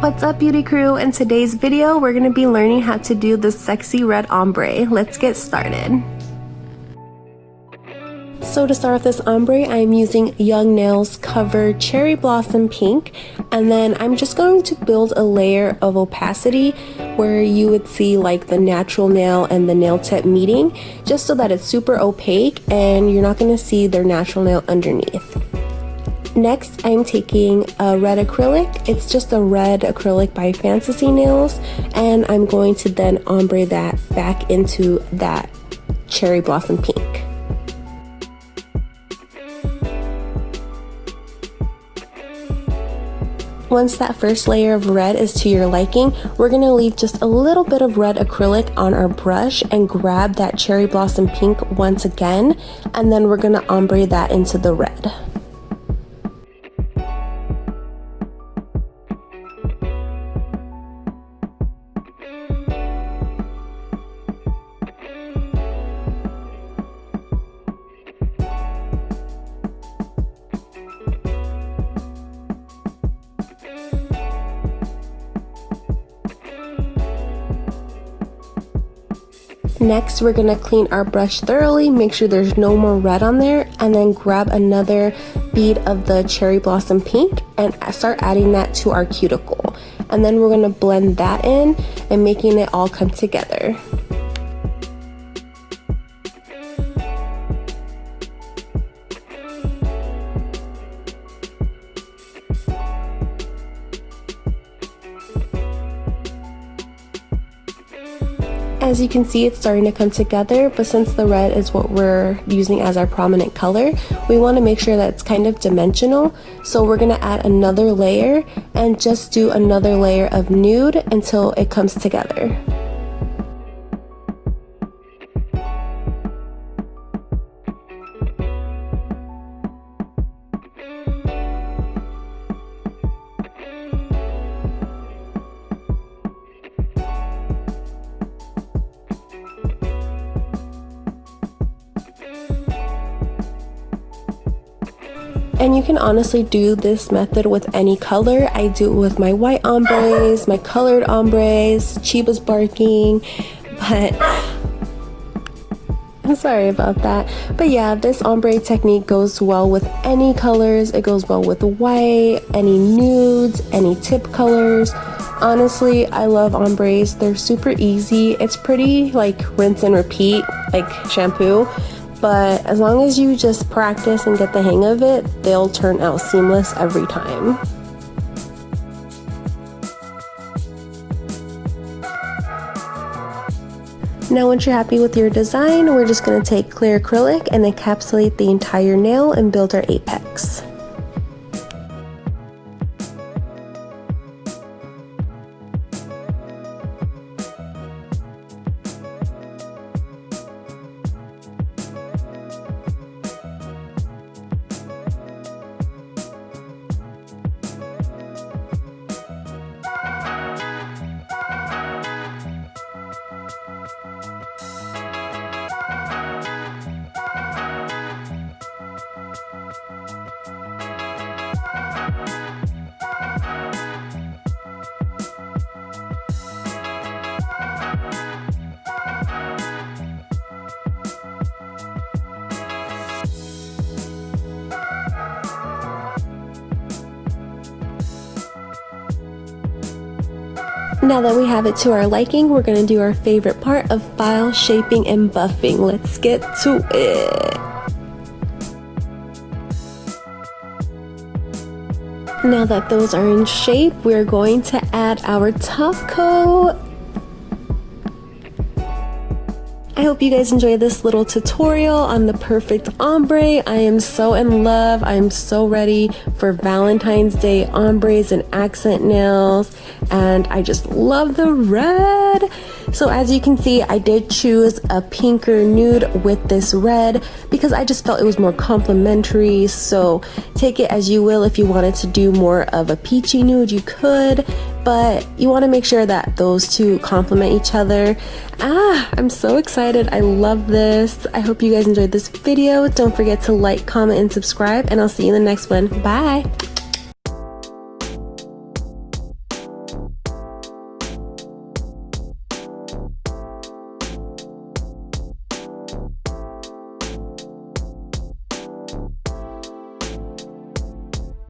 What's up, beauty crew? In today's video, we're going to be learning how to do the sexy red ombre. Let's get started. So to start off this ombre, I'm using Young Nails Cover Cherry Blossom Pink, and then I'm just going to build a layer of opacity where you would see like the natural nail and the nail tip meeting, just so that it's super opaque and you're not going to see their natural nail underneath. Next, I'm taking a red acrylic. It's just a red acrylic by Fantasy Nails, and I'm going to then ombre that back into that cherry blossom pink. Once that first layer of red is to your liking, we're going to leave just a little bit of red acrylic on our brush and grab that cherry blossom pink once again, and then we're going to ombre that into the red. Next, we're going to clean our brush thoroughly, make sure there's no more red on there, and then grab another bead of the cherry blossom pink and start adding that to our cuticle. And then we're going to blend that in and making it all come together. As you can see, it's starting to come together, but since the red is what we're using as our prominent color, we want to make sure that it's kind of dimensional. So we're going to add another layer and just do another layer of nude until it comes together. And you can honestly do this method with any color. I do it with my white ombres, my colored ombres, Chiba's barking, but I'm sorry about that. But yeah, this ombre technique goes well with any colors. It goes well with white, any nudes, any tip colors. Honestly, I love ombres. They're super easy. It's pretty like rinse and repeat, like shampoo. But as long as you just practice and get the hang of it, they'll turn out seamless every time. Now once you're happy with your design, we're just going to take clear acrylic and encapsulate the entire nail and build our apex. Now that we have it to our liking, we're going to do our favorite part of file shaping and buffing. Let's get to it. Now that those are in shape, we're going to add our top coat. I hope you guys enjoyed this little tutorial on the perfect ombre. I am so in love. I am so ready for Valentine's Day ombres and accent nails, and I just love the red. So as you can see, I did choose a pinker nude with this red because I just felt it was more complementary. So take it as you will. If you wanted to do more of a peachy nude, you could, but you want to make sure that those two complement each other. I'm so excited. I love this. I hope you guys enjoyed this video. Don't forget to like, comment, and subscribe, and I'll see you in the next one. Bye.